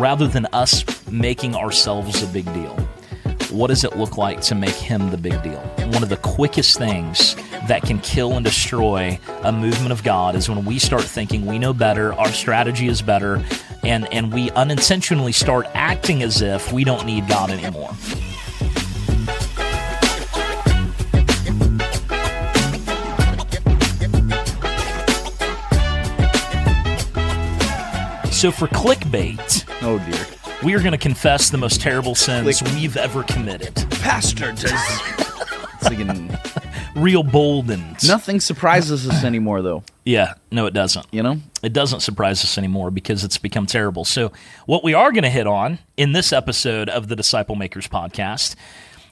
rather than us making ourselves a big deal, what does it look like to make him the big deal? One of the quickest things that can kill and destroy a movement of God is when we start thinking we know better, our strategy is better, and we unintentionally start acting as if we don't need God anymore. So for clickbait, oh dear, we are going to confess the most terrible sins we've ever committed. Pastor does. It's like real bold and... Nothing surprises us anymore, though. Yeah, no, it doesn't. You know? It doesn't surprise us anymore because it's become terrible. So what we are going to hit on in this episode of the Disciple Makers podcast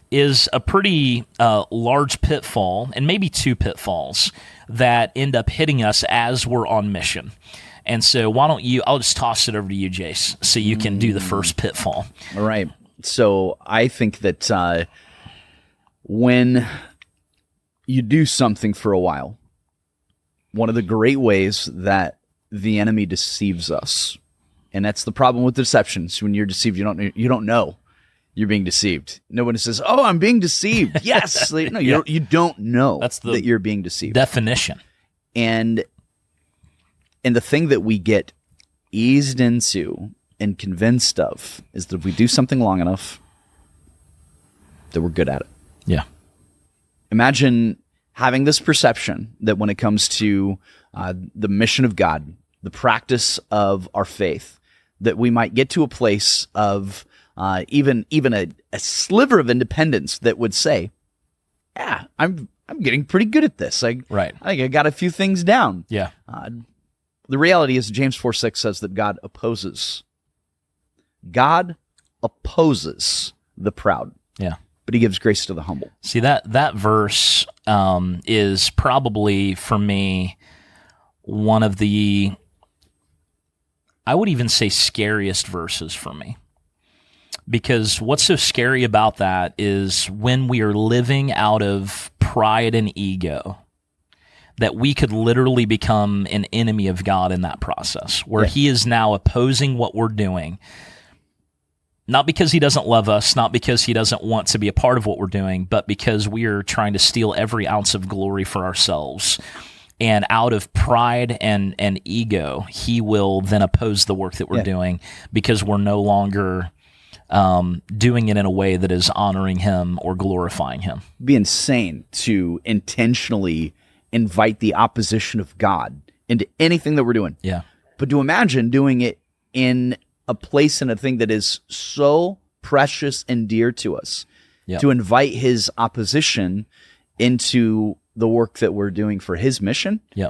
is a pretty large pitfall, and maybe two pitfalls, that end up hitting us as we're on mission. And so why don't you, I'll just toss it over to you, Jace, so you can do the first pitfall. All right. So I think that when you do something for a while, one of the great ways that the enemy deceives us, and that's the problem with deception, is when you're deceived, you don't know you're being deceived. No one says, "Oh, I'm being deceived." Yes. No, you don't know that you're being deceived. Definition. And the thing that we get eased into and convinced of is that if we do something long enough, that we're good at it. Yeah. Imagine having this perception that when it comes to the mission of God, the practice of our faith, that we might get to a place of even a sliver of independence that would say, "Yeah, I'm getting pretty good at this. I think I got a few things down." Yeah. The reality is James 4:6 says that God opposes the proud. Yeah. But he gives grace to the humble. See, that verse is probably, for me, one of the, I would even say, scariest verses for me. Because what's so scary about that is when we are living out of pride and ego, that we could literally become an enemy of God in that process, where he is now opposing what we're doing. Not because he doesn't love us, not because he doesn't want to be a part of what we're doing, but because we are trying to steal every ounce of glory for ourselves. And out of pride and ego, he will then oppose the work that we're doing because we're no longer doing it in a way that is honoring him or glorifying him. It'd be insane to intentionally invite the opposition of God into anything that we're doing. Yeah. But to imagine doing it in a place and a thing that is so precious and dear to us, to invite his opposition into the work that we're doing for his mission. Yeah.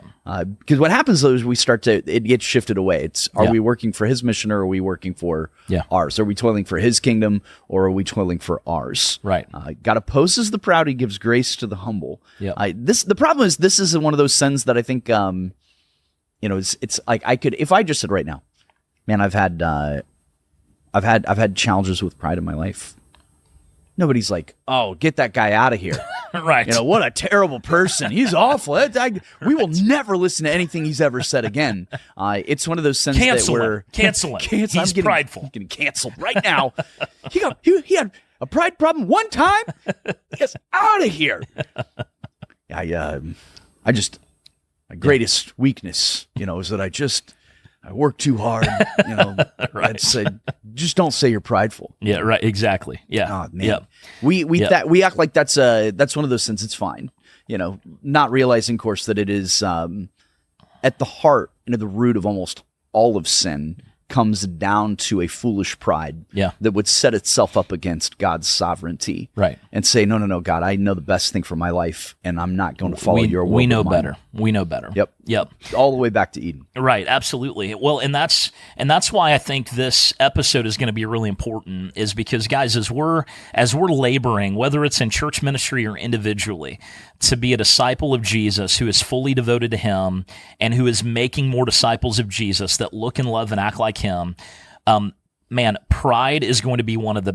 Because what happens though is it gets shifted away. Are we working for his mission or are we working for ours? Are we toiling for his kingdom or are we toiling for ours? Right. God opposes the proud. He gives grace to the humble. Yeah. The problem is this is one of those sins that I think, it's like if I just said right now, man, I've had challenges with pride in my life. Nobody's like, "Oh, get that guy out of here." Right. What a terrible person. He's awful. We will never listen to anything he's ever said again. It's one of those sins Cancel that we're... him. Cancel him. He's prideful. I'm getting canceled right now. He had a pride problem one time. Get out of here. My greatest weakness, is that I work too hard, Right. I'd say, just don't say you're prideful. Yeah, right, exactly. Yeah. Oh, man. Yeah. We act like that's one of those sins. It's fine. Not realizing, of course, that it is at the heart and at the root of almost all of sin comes down to a foolish pride that would set itself up against God's sovereignty. Right. And say, no, God, I know the best thing for my life, and I'm not going to follow your will. We know better. We know better. Yep. All the way back to Eden. Right, absolutely. Well, and that's why I think this episode is going to be really important, is because, guys, as we're laboring, whether it's in church ministry or individually, to be a disciple of Jesus who is fully devoted to him and who is making more disciples of Jesus that look and love and act like him, man, pride is going to be one of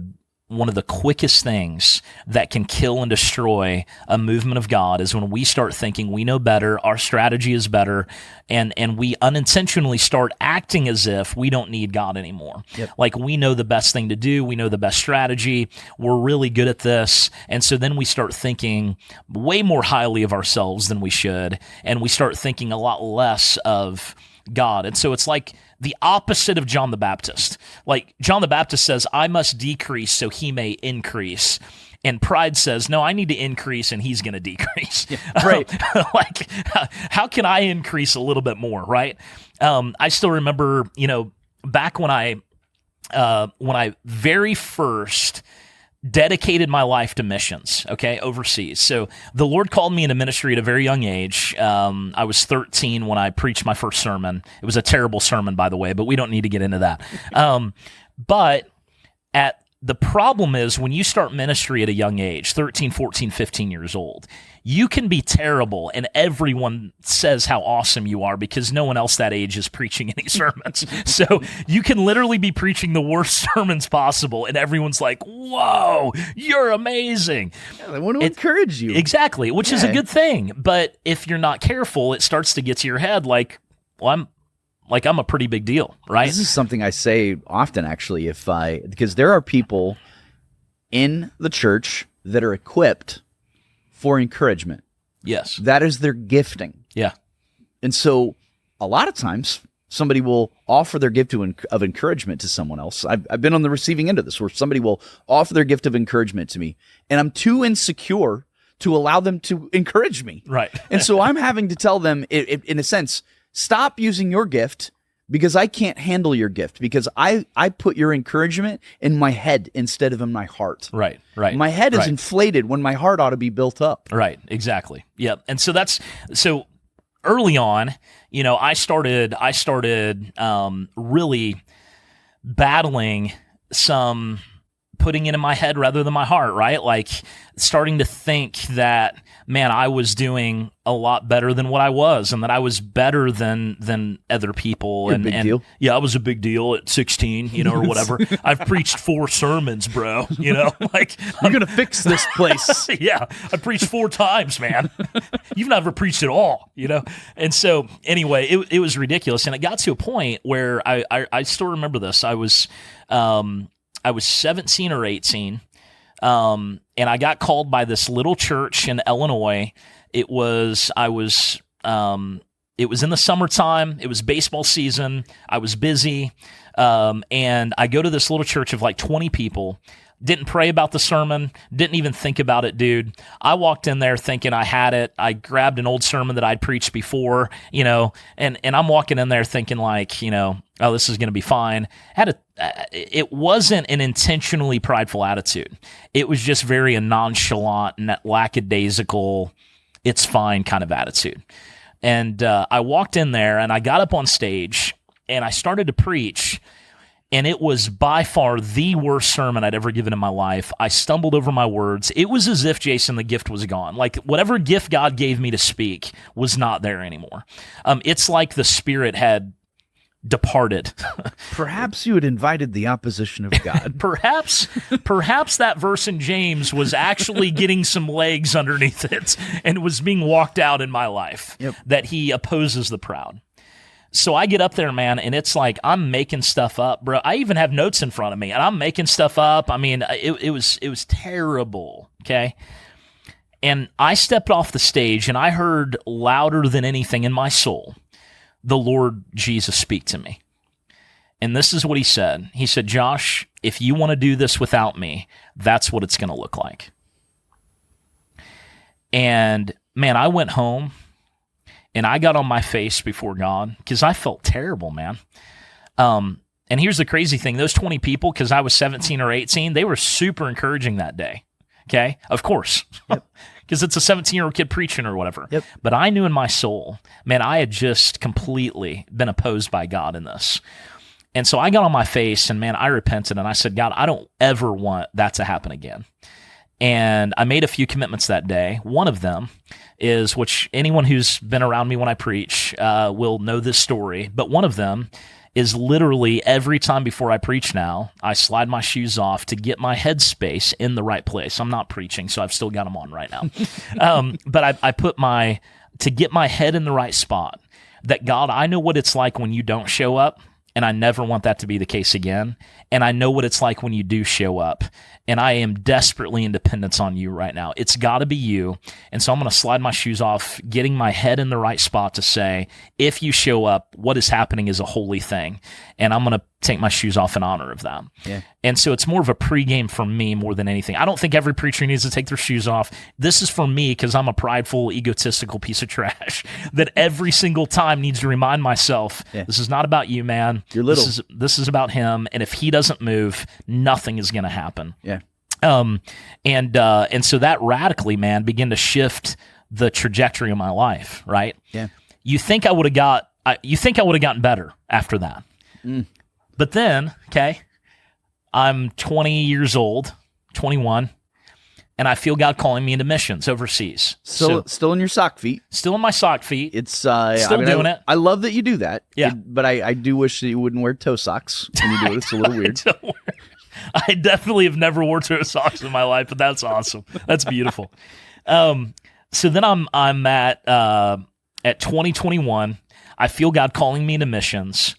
one of the quickest things that can kill and destroy a movement of God is when we start thinking we know better, our strategy is better, and we unintentionally start acting as if we don't need God anymore. Yep. Like we know the best thing to do, we know the best strategy, we're really good at this, and so then we start thinking way more highly of ourselves than we should, and we start thinking a lot less of God. And so it's like the opposite of John the Baptist. Like John the Baptist says, I must decrease so he may increase. And pride says, no, I need to increase and he's going to decrease. Yeah, right. Like, how can I increase a little bit more, right? I still remember, back when I very first dedicated my life to missions, overseas. So the Lord called me into ministry at a very young age. I was 13 when I preached my first sermon. It was a terrible sermon, by the way, but we don't need to get into that. But the problem is when you start ministry at a young age, 13, 14, 15 years old, you can be terrible and everyone says how awesome you are because no one else that age is preaching any sermons. So you can literally be preaching the worst sermons possible and everyone's like, whoa, you're amazing. Yeah, they want to encourage you. Exactly, which is a good thing. But if you're not careful, it starts to get to your head like, well, I'm a pretty big deal, right? This is something I say often, actually, because there are people in the church that are equipped for encouragement. Yes. That is their gifting. Yeah. And so a lot of times somebody will offer their gift of encouragement to someone else. I've been on the receiving end of this where somebody will offer their gift of encouragement to me, and I'm too insecure to allow them to encourage me. Right. And so I'm having to tell them, in a sense, stop using your gift because I can't handle your gift because I put your encouragement in my head instead of in my heart. Right, right. My head is inflated when my heart ought to be built up. Right, exactly. Yep. And so early on, I started really battling some putting it in my head rather than my heart, right? Like starting to think that, man, I was doing a lot better than what I was and that I was better than other people. You're a big deal. Yeah, I was a big deal at 16, or whatever. I've preached 4 sermons, bro, like you're going to fix this place. Yeah, I preached 4 times, man. You've never preached at all, And so anyway, it was ridiculous. And it got to a point where I still remember this. I was 17 or 18, and I got called by this little church in Illinois. It was in the summertime. It was baseball season. I was busy, and I go to this little church of like 20 people. Didn't pray about the sermon. Didn't even think about it, dude. I walked in there thinking I had it. I grabbed an old sermon that I'd preached before, and I'm walking in there thinking like, oh, this is going to be fine. It wasn't an intentionally prideful attitude. It was just very a nonchalant and lackadaisical, it's fine kind of attitude. And I walked in there and I got up on stage and I started to preach. And it was by far the worst sermon I'd ever given in my life. I stumbled over my words. It was as if, Jason, the gift was gone. Like whatever gift God gave me to speak was not there anymore. It's like the Spirit had departed. Perhaps you had invited the opposition of God. Perhaps that verse in James was actually getting some legs underneath it and was being walked out in my life, that he opposes the proud. So I get up there, man, and it's like I'm making stuff up, bro. I even have notes in front of me, and I'm making stuff up. I mean, it was terrible, okay? And I stepped off the stage, and I heard louder than anything in my soul the Lord Jesus speak to me. And this is what he said. He said, Josh, if you want to do this without me, that's what it's going to look like. And, man, I went home. And I got on my face before God because I felt terrible, man. And here's the crazy thing. Those 20 people, because I was 17 or 18, they were super encouraging that day. Okay? Of course. Because it's a 17-year-old kid preaching or whatever. Yep. But I knew in my soul, man, I had just completely been opposed by God in this. And so I got on my face and, man, I repented. And I said, God, I don't ever want that to happen again. And I made a few commitments that day. One of them is, which anyone who's been around me when I preach will know this story, but one of them is literally every time before I preach now, I slide my shoes off to get my headspace in the right place. I'm not preaching, so I've still got them on right now. But I put to get my head in the right spot, that God, I know what it's like when you don't show up, and I never want that to be the case again. And I know what it's like when you do show up, and I am desperately in dependence on you right now. It's got to be you. And so I'm going to slide my shoes off, getting my head in the right spot to say, if you show up, what is happening is a holy thing. And I'm going to take my shoes off in honor of that. Yeah. And so it's more of a pregame for me more than anything. I don't think every preacher needs to take their shoes off. This is for me because I'm a prideful, egotistical piece of trash that every single time needs to remind myself, this is not about you, man. You're little. This is about him. And if he doesn't move, nothing is going to happen. Yeah. And so that radically, man, began to shift the trajectory of my life, right? Yeah. You think I would have gotten better after that. But then, okay, I'm 20 years old, 21, and I feel God calling me into missions overseas. Still in your sock feet. Still in my sock feet. It's doing it. I love that you do that. Yeah. But I do wish that you wouldn't wear toe socks when you do it. It's a little weird. I definitely have never worn toe socks in my life, but that's awesome. That's beautiful. So then I'm at 2021. I feel God calling me into missions.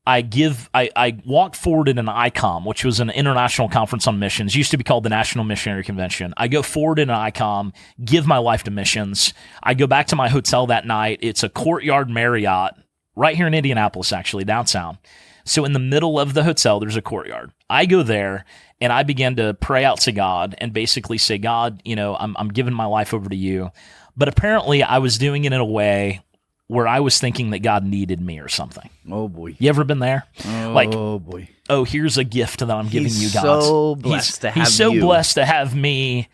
I walk forward in an ICOM, which was an international conference on missions. Used to be called the National Missionary Convention. I go forward in an ICOM, give my life to missions. I go back to my hotel that night. It's a Courtyard Marriott right here in Indianapolis, actually, downtown. So in the middle of the hotel, there's a courtyard. I go there and I began to pray out to God and basically say, God, I'm giving my life over to you. But apparently I was doing it in a way where I was thinking that God needed me or something. Oh, boy. You ever been there? Oh, boy. Oh, here's a gift that I'm giving you, God. He's so blessed to have me.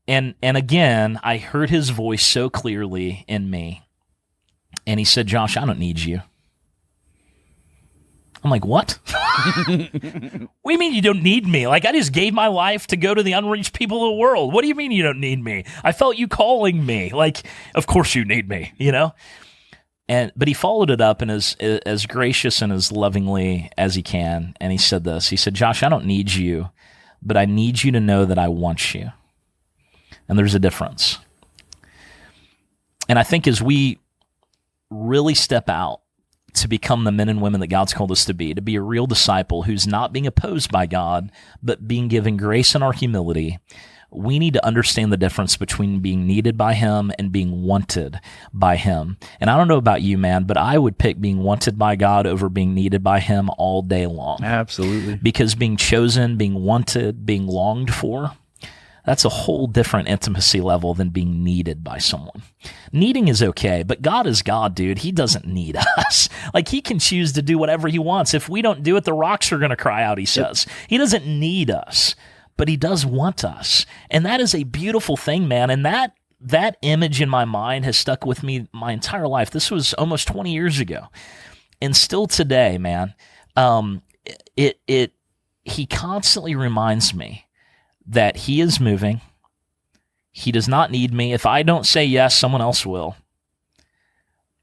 And again, I heard his voice so clearly in me. And he said, Josh, I don't need you. I'm like, what? What do you mean you don't need me? Like, I just gave my life to go to the unreached people of the world. What do you mean you don't need me? I felt you calling me. Like, of course you need me, But he followed it up in as gracious and as lovingly as he can. And he said this. He said, Josh, I don't need you, but I need you to know that I want you. And there's a difference. And I think as we really step out to become the men and women that God's called us to be a real disciple who's not being opposed by God, but being given grace in our humility, we need to understand the difference between being needed by him and being wanted by him. And I don't know about you, man, but I would pick being wanted by God over being needed by him all day long. Absolutely. Because being chosen, being wanted, being longed for, that's a whole different intimacy level than being needed by someone. Needing is okay, but God is God, dude. He doesn't need us. Like, he can choose to do whatever he wants. If we don't do it, the rocks are going to cry out, he says. He doesn't need us, but he does want us. And that is a beautiful thing, man. And that image in my mind has stuck with me my entire life. This was almost 20 years ago. And still today, man, he constantly reminds me that he is moving. He does not need me. If I don't say yes, someone else will.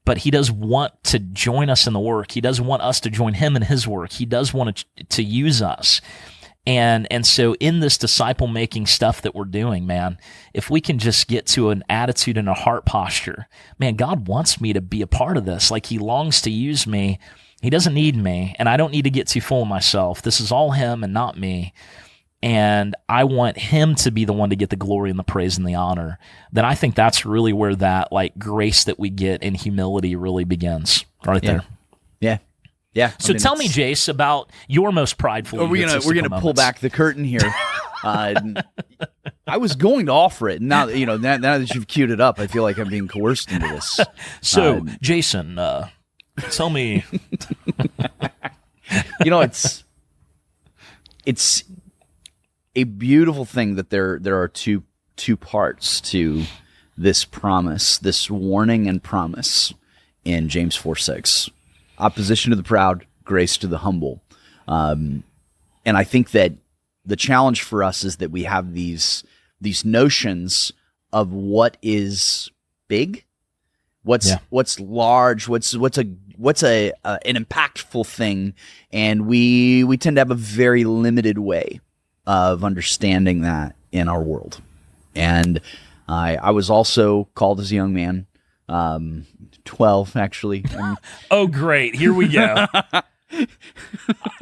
But he does want to join us in the work. He does want us to join him in his work. He does want to use us. And so in this disciple-making stuff that we're doing, man, if we can just get to an attitude and a heart posture, man, God wants me to be a part of this. Like, he longs to use me. He doesn't need me, and I don't need to get too full of myself. This is all him and not me. And I want him to be the one to get the glory and the praise and the honor. Then I think that's really where that grace that we get in humility really begins, right there. Yeah. Yeah. So tell me, Jace, about your most prideful. We're gonna pull back the curtain here. I was going to offer it. Now that you've queued it up, I feel like I'm being coerced into this. So, Jason, tell me. It's a beautiful thing that there are two parts to this promise, this warning and promise in James 4:6. Opposition to the proud, grace to the humble. And I think that the challenge for us is that we have these notions of what is big, what's large, what's what's an impactful thing, and we tend to have a very limited way of understanding that in our world. And I was also called as a young man, 12 actually. Oh, great! Here we go.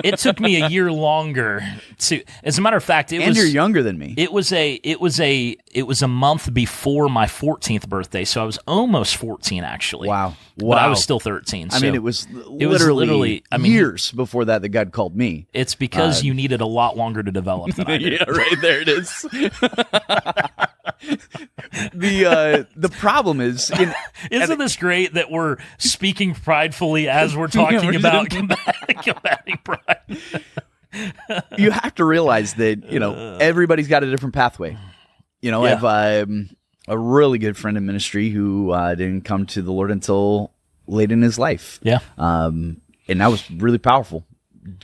It took me a year longer to. As a matter of fact, and you're younger than me. It was a month before my 14th birthday, so I was almost 14 actually. Wow. But I was still 13. I mean, it was literally years before that God called me. It's because you needed a lot longer to develop than I did. Yeah, right there it is. The problem is, isn't this great that we're speaking pridefully as we're talking about combating pride? You have to realize that everybody's got a different pathway. I have a really good friend in ministry who didn't come to the Lord until late in his life. Yeah, and that was really powerful.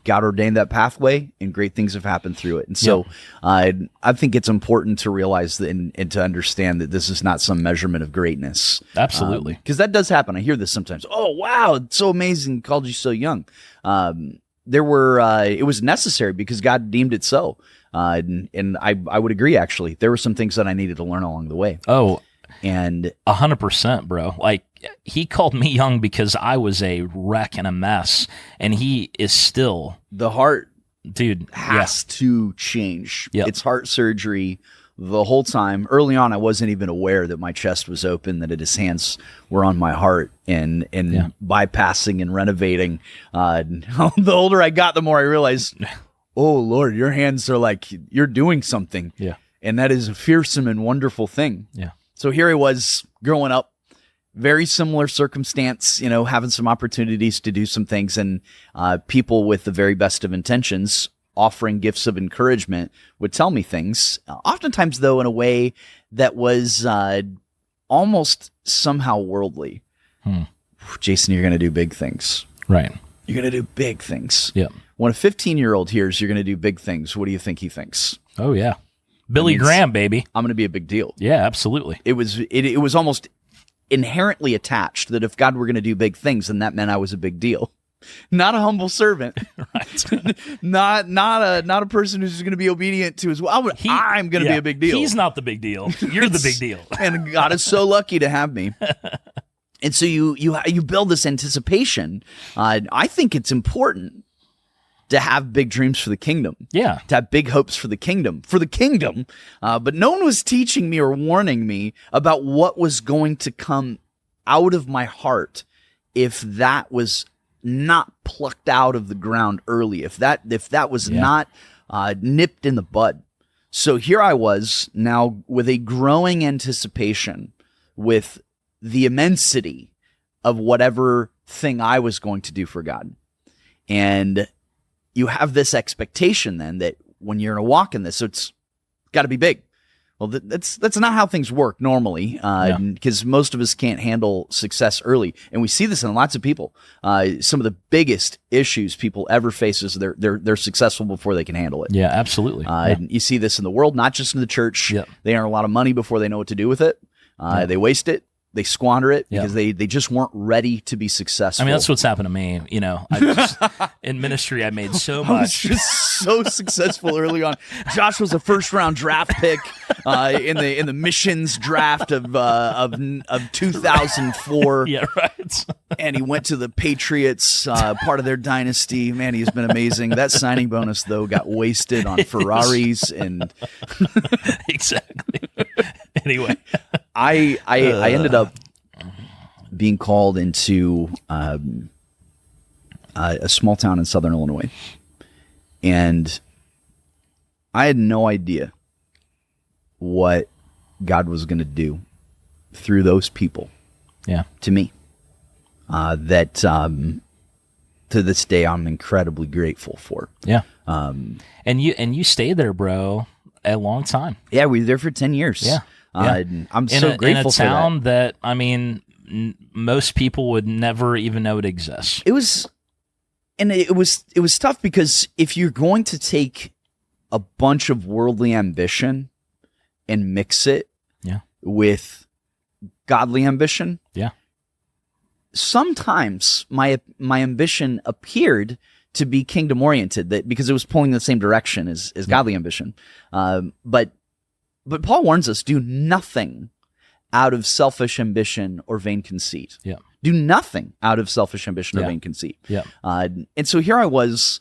God ordained that pathway, and great things have happened through it. And so I think it's important to realize that and to understand that this is not some measurement of greatness. Absolutely. Because that does happen. I hear this sometimes. Oh, wow, it's so amazing. Called you so young. It was necessary because God deemed it so. And I would agree, actually. There were some things that I needed to learn along the way. Oh, and 100%, bro. Like, he called me young because I was a wreck and a mess, and he is still. The heart, dude, has to change. Yep. It's heart surgery the whole time. Early on, I wasn't even aware that my chest was open, that his hands were on my heart, and bypassing and renovating. The older I got, the more I realized, oh, Lord, your hands are like you're doing something. Yeah. And that is a fearsome and wonderful thing. Yeah. So here I was growing up, very similar circumstance, having some opportunities to do some things, and people with the very best of intentions offering gifts of encouragement would tell me things, oftentimes, though, in a way that was almost somehow worldly. Jason, you're going to do big things. Right. You're going to do big things. Yeah. When a 15-year-old hears you're going to do big things, what do you think he thinks? Oh, yeah. Billy Graham, baby. I'm going to be a big deal. Yeah, absolutely. It was almost inherently attached that if God were going to do big things, then that meant I was a big deal. Not a humble servant. Right. not a person who's going to be obedient to his will. I'm going to be a big deal. He's not the big deal. You're the big deal. And God is so lucky to have me. And so you build this anticipation. I think it's important to have big dreams for the kingdom. Yeah. To have big hopes for the kingdom. But no one was teaching me or warning me about what was going to come out of my heart if that was not plucked out of the ground early, if that was not nipped in the bud. So here I was now with a growing anticipation, with the immensity of whatever thing I was going to do for God. And you have this expectation then that when you're going to walk in this, so it's got to be big. Well, that's not how things work normally, because most of us can't handle success early, and we see this in lots of people. Some of the biggest issues people ever face is they're successful before they can handle it. Yeah, absolutely. And you see this in the world, not just in the church. Yeah. They earn a lot of money before they know what to do with it. They waste it. They squander it because they just weren't ready to be successful. I mean, that's what's happened to me. In ministry, I made so much. I was just so successful early on. Josh was a first-round draft pick in the missions draft of 2004. Yeah, right. And he went to the Patriots, part of their dynasty. Man, he's been amazing. That signing bonus, though, got wasted on Ferraris and exactly. Anyway. I ended up being called into a small town in southern Illinois, and I had no idea what God was going to do through those people. Yeah, to me, that to this day I'm incredibly grateful for. Yeah, and you stayed there, bro, a long time. Yeah, we were there for 10 years. Yeah. I'm so grateful for that. In a town that, I mean, most people would never even know it exists. It was tough because if you're going to take a bunch of worldly ambition and mix it with godly ambition, sometimes my ambition appeared to be kingdom oriented, that because it was pulling in the same direction as godly ambition. But Paul warns us: do nothing out of selfish ambition or vain conceit. Yeah. Do nothing out of selfish ambition or vain conceit. Yeah. And so here I was,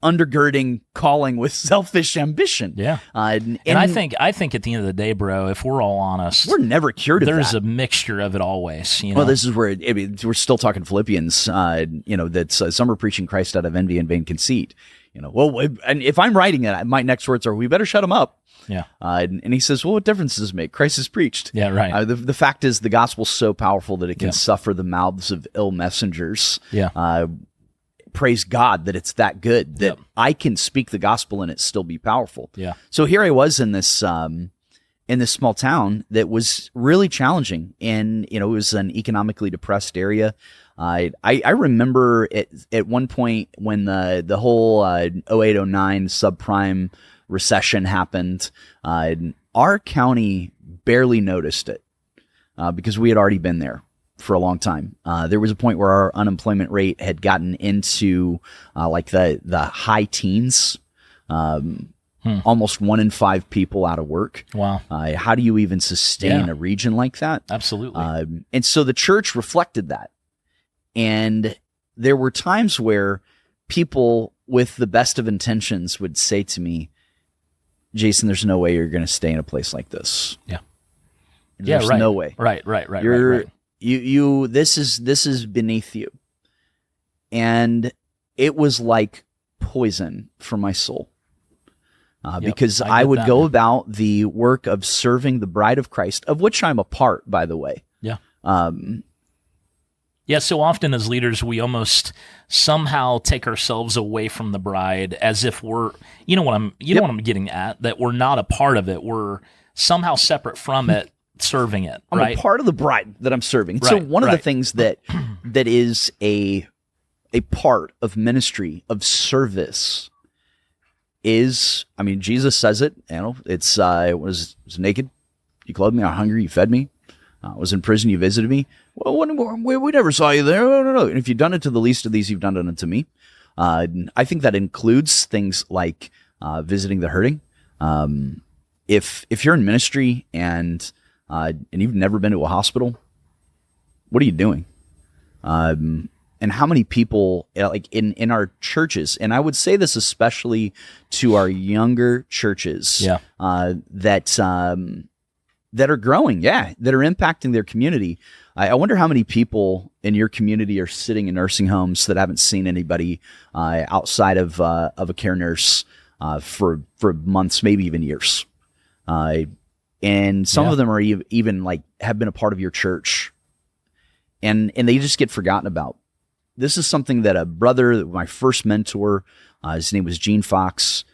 undergirding calling with selfish ambition. Yeah. And I think at the end of the day, bro, if we're all honest, we're never cured of there's that. a mixture of it always. Well, this is where we're still talking Philippians. That's some are preaching Christ out of envy and vain conceit. And if I'm writing it, my next words are, "We better shut them up." Yeah. And he says, "Well, what difference does it make? Christ is preached." Yeah, right. The fact is, the gospel's so powerful that it can suffer the mouths of ill messengers. Yeah. Praise God that it's that good that I can speak the gospel and it still be powerful. Yeah. So here I was in this small town that was really challenging, and it was an economically depressed area. I remember at one point when the whole 08-09 subprime recession happened, our county barely noticed it because we had already been there for a long time. There was a point where our unemployment rate had gotten into like the high teens. Almost 1 in 5 people out of work. Wow. How do you even sustain a region like that? Absolutely. And so the church reflected that. And there were times where people with the best of intentions would say to me, "Jason, there's no way you're going to stay in a place like this." Yeah. There's right. no way. Right. Right. This is beneath you. And it was like poison for my soul. Because I would go about the work of serving the bride of Christ, of which I'm a part, by the way. Yeah. So often as leaders, we almost somehow take ourselves away from the bride as if we're, what I'm getting at, that we're not a part of it. We're somehow separate from it, serving it. I'm right? a part of the bride that I'm serving. Right, so one of the things that is a part of ministry, of service, is, Jesus says it, it's, I was naked, you clothed me, I was hungry, you fed me, I was in prison, you visited me. Well, we never saw you there. No. And if you've done it to the least of these, you've done it to me. I think that includes things like visiting the hurting. If you're in ministry and you've never been to a hospital, what are you doing? And how many people, like in our churches, and I would say this especially to our younger churches, that are growing, that are impacting their community. I wonder how many people in your community are sitting in nursing homes that haven't seen anybody outside of a care nurse for months, maybe even years. And some of them are even like have been a part of your church, and they just get forgotten about. This is something that a brother, my first mentor, his name was Gene Fox.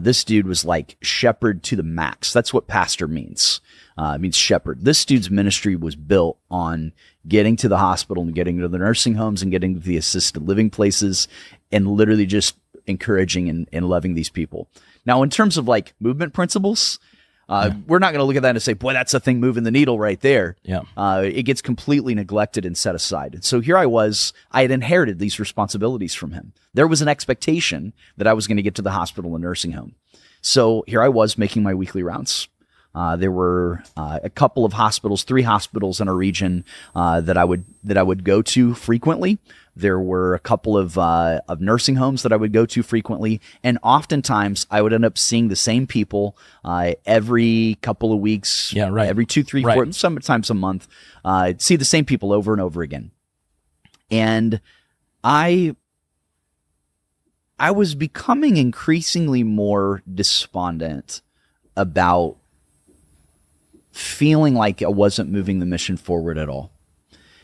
This dude was like shepherd to the max. That's what pastor means. It means shepherd. This dude's ministry was built on getting to the hospital and getting to the nursing homes and getting to the assisted living places and literally just encouraging and loving these people. Now, in terms of like movement principles, we're not going to look at that and say, boy, that's a thing moving the needle right there. Yeah. It gets completely neglected and set aside. And so here I had inherited these responsibilities from him. There was an expectation that I was going to get to the hospital and nursing home. So here I was making my weekly rounds. There were a couple of hospitals, 3 hospitals in a region that I would go to frequently. There were a couple of nursing homes that I would go to frequently, and oftentimes I would end up seeing the same people every couple of weeks, every 2, 3, 4, sometimes a month. I'd see the same people over and over again, and I was becoming increasingly more despondent about feeling like I wasn't moving the mission forward at all.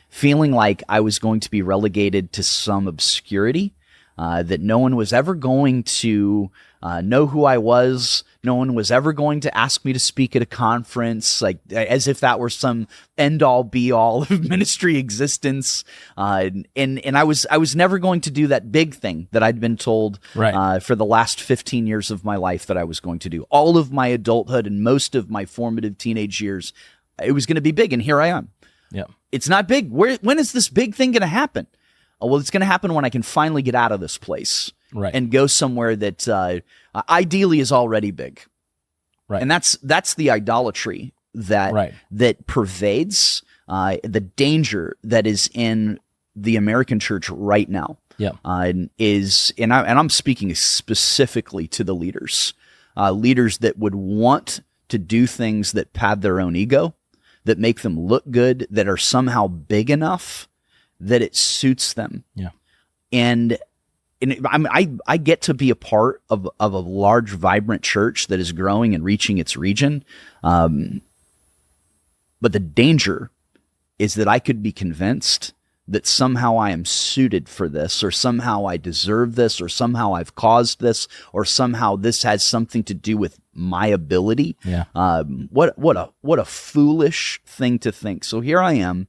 Feeling like I was going to be relegated to some obscurity, that no one was ever going to know who I was. No one was ever going to ask me to speak at a conference, like as if that were some end-all, be-all of ministry existence. And I was never going to do that big thing that I'd been told for the last 15 years of my life that I was going to do. All of my adulthood and most of my formative teenage years, it was going to be big, and here I am. Yeah. it's not big. When is this big thing going to happen? Oh, well, it's going to happen when I can finally get out of this place and go somewhere that ideally is already big. Right. And that's the idolatry that pervades the danger that is in the American church right now. Yeah. And I'm speaking specifically to the leaders that would want to do things that pad their own ego, that make them look good, that are somehow big enough that it suits them. Yeah. And I get to be a part of a large, vibrant church that is growing and reaching its region. But the danger is that I could be convinced that somehow I am suited for this, or somehow I deserve this, or somehow I've caused this, or somehow this has something to do with my ability. Yeah. What a foolish thing to think. So here I am.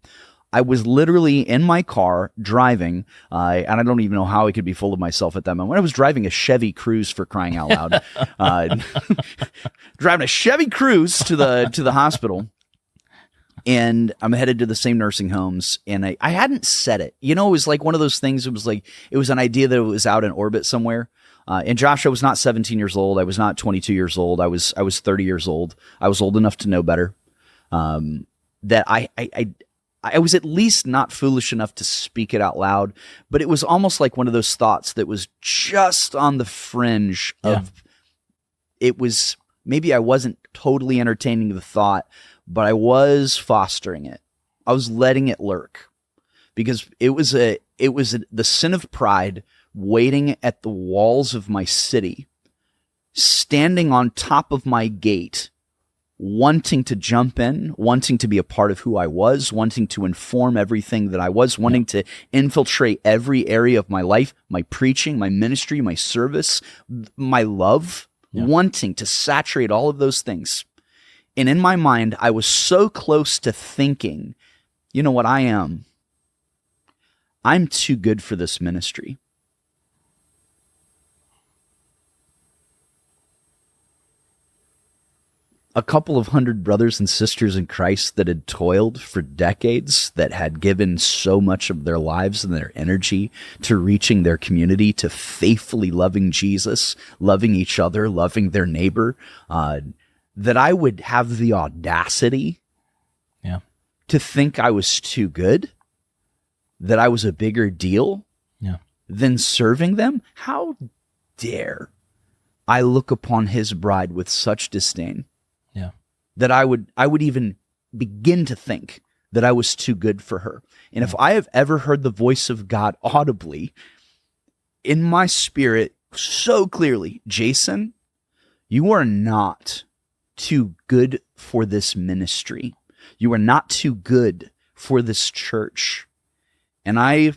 I was literally in my car driving, and I don't even know how I could be full of myself at that moment. I was driving a Chevy Cruze, for crying out loud. Driving a Chevy Cruze to the hospital. And I'm headed to the same nursing homes, and I hadn't said it. You know, it was like one of those things. It was an idea that it was out in orbit somewhere. And Josh, I was not 17 years old. I was not 22 years old. I was 30 years old. I was old enough to know better. That I was at least not foolish enough to speak it out loud, but it was almost like one of those thoughts that was just on the fringe of. It was, maybe I wasn't totally entertaining the thought, but I was fostering it. I was letting it lurk, because it was the sin of pride waiting at the walls of my city, standing on top of my gate, wanting to jump in, wanting to be a part of who I was, wanting to inform everything that I was, wanting to infiltrate every area of my life, my preaching, my ministry, my service, my love, wanting to saturate all of those things. And in my mind, I was so close to thinking, you know what I am? I'm too good for this ministry. A couple of hundred brothers and sisters in Christ that had toiled for decades, that had given so much of their lives and their energy to reaching their community, to faithfully loving Jesus, loving each other, loving their neighbor, that I would have the audacity to think I was too good, that I was a bigger deal than serving them. How dare I look upon his bride with such disdain that I would even begin to think that I was too good for her. And if I have ever heard the voice of God audibly in my spirit so clearly, Jason, you are not too good for this ministry. You are not too good for this church. And I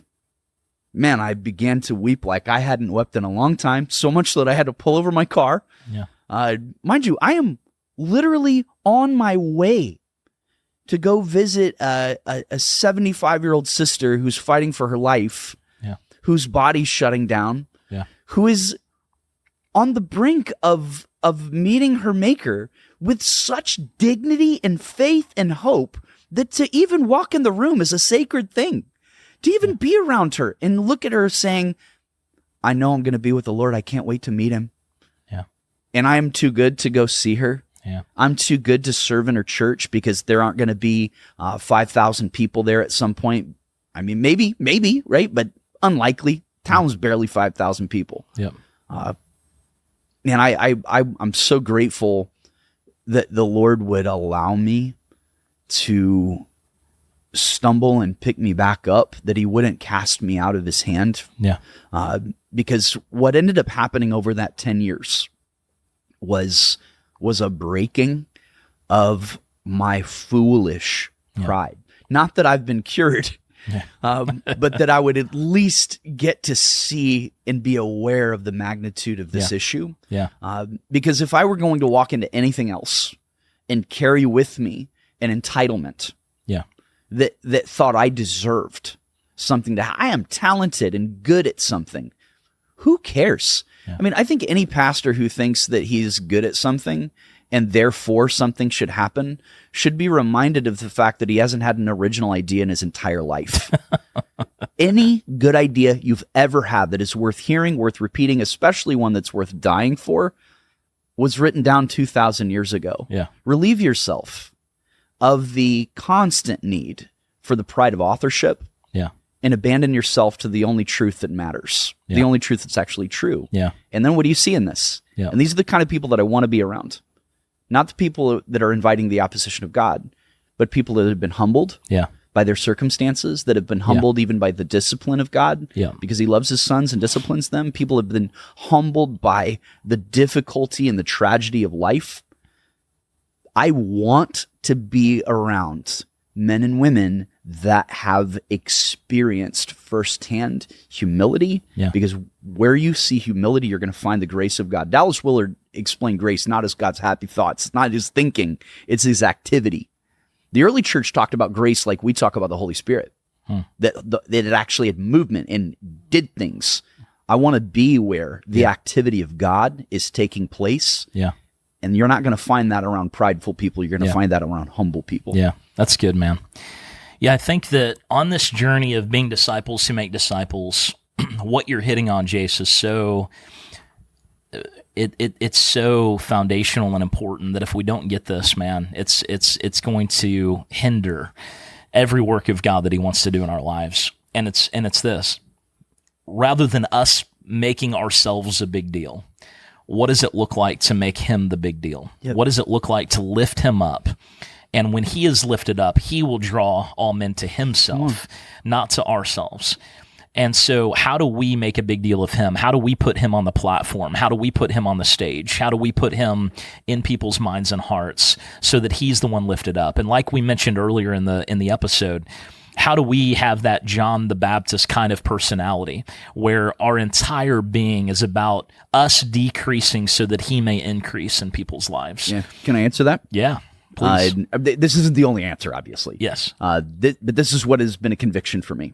began to weep like I hadn't wept in a long time, so much that I had to pull over my car. Mind you, I am literally on my way to go visit a 75-year-old sister who's fighting for her life, whose body's shutting down, who is on the brink of meeting her maker with such dignity and faith and hope that to even walk in the room is a sacred thing. To even be around her and look at her saying, I know I'm going to be with the Lord. I can't wait to meet him. And I am too good to go see her. I'm too good to serve in her church because there aren't going to be 5,000 people there at some point. I mean, maybe, right? But unlikely. Town's barely 5,000 people. And I'm so grateful that the Lord would allow me to stumble and pick me back up, that he wouldn't cast me out of his hand. Because what ended up happening over that 10 years was a breaking of my foolish pride. Not that I've been cured, but that I would at least get to see and be aware of the magnitude of this issue. Because if I were going to walk into anything else and carry with me an entitlement that thought I deserved something, that I am talented and good at something, who cares? I mean, I think any pastor who thinks that he's good at something and therefore something should happen, should be reminded of the fact that he hasn't had an original idea in his entire life. Any good idea you've ever had that is worth hearing, worth repeating, especially one that's worth dying for, was written down 2,000 years ago. Yeah. Relieve yourself of the constant need for the pride of authorship. Yeah. And abandon yourself to the only truth that matters, the only truth that's actually true. Yeah. And then what do you see in this? Yeah. And these are the kind of people that I want to be around. Not the people that are inviting the opposition of God, but people that have been humbled by their circumstances, that have been humbled even by the discipline of God because he loves his sons and disciplines them. People have been humbled by the difficulty and the tragedy of life. I want to be around men and women that have experienced firsthand humility, because where you see humility, you're going to find the grace of God. Dallas Willard explained grace not as God's happy thoughts, not his thinking, it's his activity. The early church talked about grace like we talk about the Holy Spirit, that it actually had movement and did things. I want to be where the activity of God is taking place. Yeah. And you're not going to find that around prideful people. You're going to find that around humble people. Yeah, that's good, man. Yeah, I think that on this journey of being disciples who make disciples, what you're hitting on, Jace, is so it's so foundational and important that if we don't get this, man, it's going to hinder every work of God that he wants to do in our lives. And it's this. Rather than us making ourselves a big deal, what does it look like to make him the big deal? Yep. What does it look like to lift him up? And when he is lifted up, he will draw all men to himself, not to ourselves. And so how do we make a big deal of him? How do we put him on the platform? How do we put him on the stage? How do we put him in people's minds and hearts so that he's the one lifted up? And like we mentioned earlier in the episode, how do we have that John the Baptist kind of personality where our entire being is about us decreasing so that he may increase in people's lives? Yeah. Can I answer that? Yeah, please. This isn't the only answer, obviously. Yes. But this is what has been a conviction for me.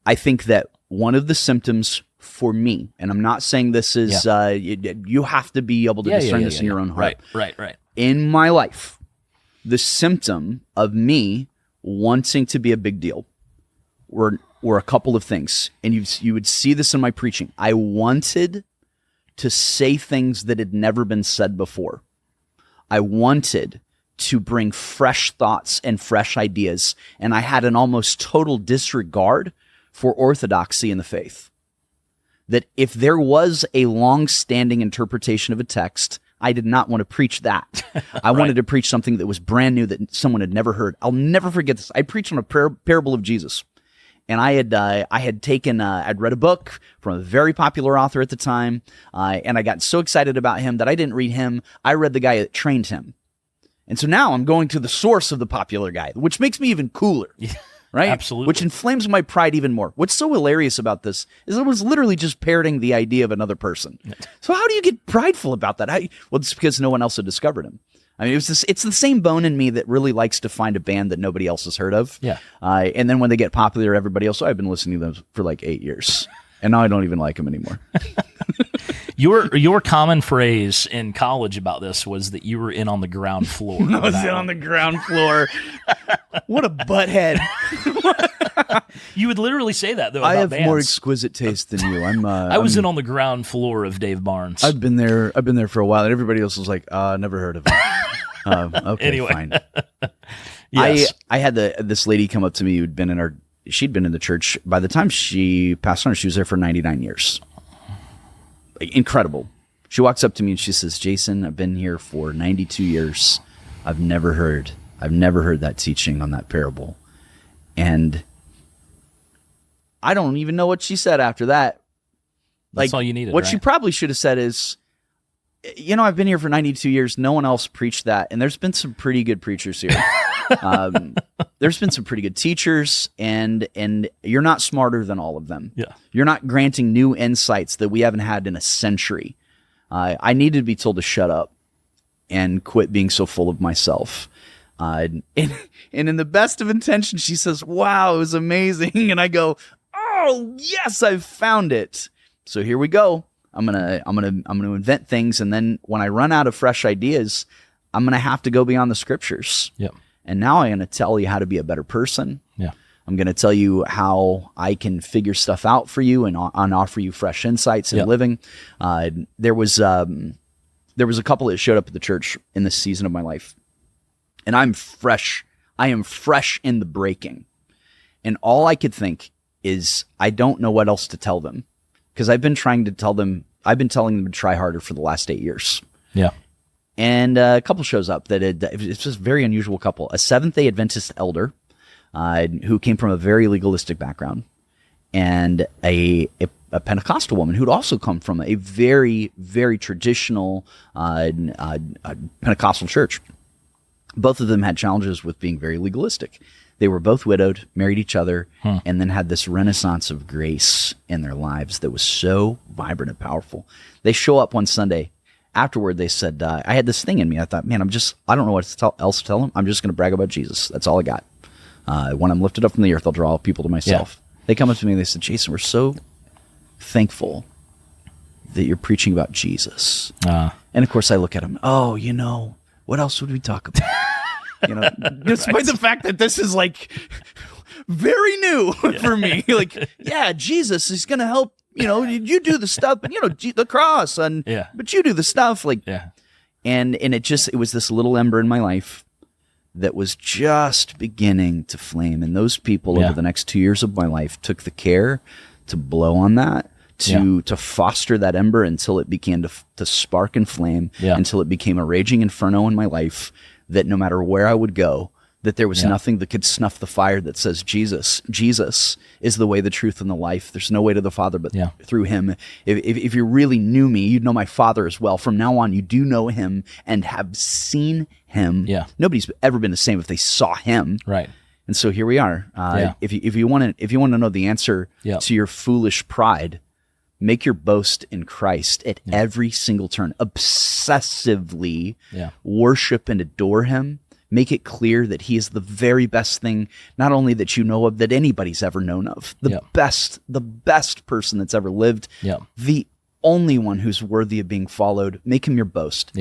I think that one of the symptoms for me, and I'm not saying this is, you have to be able to discern this in your own heart. Right. In my life, the symptom of me wanting to be a big deal were a couple of things. And you would see this in my preaching. I wanted to say things that had never been said before. I wanted to bring fresh thoughts and fresh ideas. And I had an almost total disregard for orthodoxy in the faith. That if there was a long-standing interpretation of a text, I did not want to preach that. I wanted to preach something that was brand new that someone had never heard. I'll never forget this. I preached on a parable of Jesus. And I'd read a book from a very popular author at the time, and I got so excited about him that I didn't read him. I read the guy that trained him. And so now I'm going to the source of the popular guy, which makes me even cooler. Right? Absolutely. Which inflames my pride even more. What's so hilarious about this is it was literally just parroting the idea of another person. So how do you get prideful about that? Well, it's because no one else had discovered him. I mean, it's the same bone in me that really likes to find a band that nobody else has heard of. Yeah. And then when they get popular, everybody else, I've been listening to them for like 8 years. And now I don't even like them anymore. Your common phrase in college about this was that you were in on the ground floor. I was in on the ground floor. What a butthead. You would literally say that, though, I about have bands. more exquisite taste than you. I was in on the ground floor of Dave Barnes. I've been there for a while, and everybody else was like, never heard of him. Okay, anyway. Fine. Yes. I had this lady come up to me who'd been she'd been in the church. By the time she passed on, she was there for 99 years. Incredible. She walks up to me and she says, Jason, I've been here for 92 years. I've never heard that teaching on that parable. And I don't even know what she said after that. That's all you needed, What right? she probably should have said is, I've been here for 92 years. No one else preached that. And there's been some pretty good preachers here. There's been some pretty good teachers, and you're not smarter than all of them. Yeah. You're not granting new insights that we haven't had in a century. I needed to be told to shut up and quit being so full of myself. And in the best of intentions, she says, wow, it was amazing. And I go, oh, yes, I've found it. So here we go. I'm gonna invent things, and then when I run out of fresh ideas, I'm gonna have to go beyond the scriptures. Yep. And now I'm gonna tell you how to be a better person. Yeah. I'm gonna tell you how I can figure stuff out for you and offer you fresh insights in living. There was a couple that showed up at the church in this season of my life, and I'm fresh. I am fresh in the breaking, and all I could think is I don't know what else to tell them, because I've been telling them to try harder for the last 8 years. Yeah. And a couple shows up it's just a very unusual couple. A Seventh-day Adventist elder who came from a very legalistic background, and a Pentecostal woman who'd also come from a very, very traditional Pentecostal church. Both of them had challenges with being very legalistic. They were both widowed, married each other, and then had this renaissance of grace in their lives that was so vibrant and powerful. They show up one Sunday. Afterward, they said, I had this thing in me. I thought, man, I don't know what else to tell them. I'm just going to brag about Jesus. That's all I got. When I'm lifted up from the earth, I'll draw all people to myself. Yeah. They come up to me and they said, Jason, we're so thankful that you're preaching about Jesus. And of course, I look at them. Oh, what else would we talk about? Despite the fact that this is like very new for me. Like, yeah, Jesus is going to help. You do the stuff, and the cross, but you do the stuff, and it was this little ember in my life that was just beginning to flame. And those people over the next 2 years of my life took the care to blow on that, to foster that ember until it began to spark and flame, until it became a raging inferno in my life, that no matter where I would go, that there was nothing that could snuff the fire that says Jesus is the way, the truth, and the life. There's no way to the Father but through him. If you really knew me, you'd know my Father as well. From now on, you do know him and have seen him. Yeah. Nobody's ever been the same if they saw him. Right. And so here we are. If you want to know the answer to your foolish pride, make your boast in Christ at every single turn. Obsessively worship and adore him. Make it clear that he is the very best thing, not only that you know of, that anybody's ever known of. The best person that's ever lived. The only one who's worthy of being followed. Make him your boast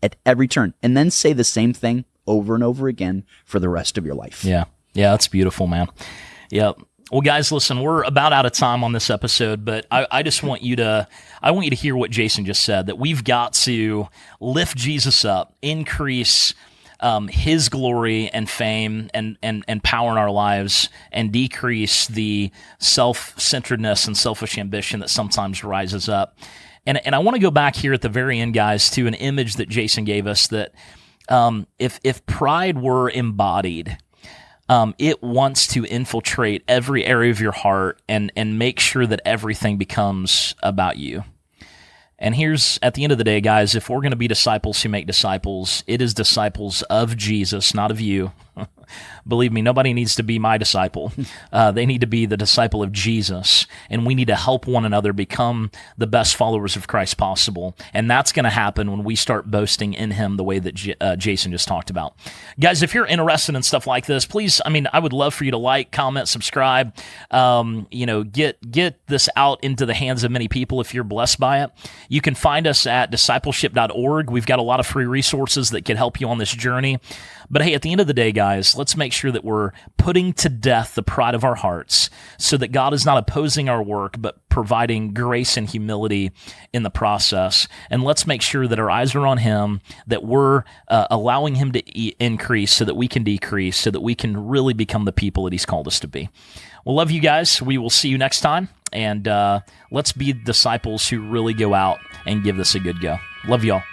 at every turn. And then say the same thing over and over again for the rest of your life. Yeah, that's beautiful, man. Yeah. Well, guys, listen, we're about out of time on this episode, but I just want you to hear what Jason just said, that we've got to lift Jesus up, increase his glory and fame and power in our lives, and decrease the self-centeredness and selfish ambition that sometimes rises up. And I want to go back here at the very end, guys, to an image that Jason gave us, that if pride were embodied, it wants to infiltrate every area of your heart and make sure that everything becomes about you. And here's, at the end of the day, guys, if we're going to be disciples who make disciples, it is disciples of Jesus, not of you. Believe me, nobody needs to be my disciple. They need to be the disciple of Jesus, and we need to help one another become the best followers of Christ possible. And that's going to happen when we start boasting in him the way that Jason just talked about. Guys, if you're interested in stuff like this, please, I would love for you to like, comment, subscribe, get this out into the hands of many people if you're blessed by it. You can find us at Discipleship.org. We've got a lot of free resources that can help you on this journey. But hey, at the end of the day, guys, let's make sure that we're putting to death the pride of our hearts so that God is not opposing our work, but providing grace and humility in the process. And let's make sure that our eyes are on him, that we're allowing him to increase so that we can decrease, so that we can really become the people that he's called us to be. Well, love you guys. We will see you next time. And let's be disciples who really go out and give this a good go. Love y'all.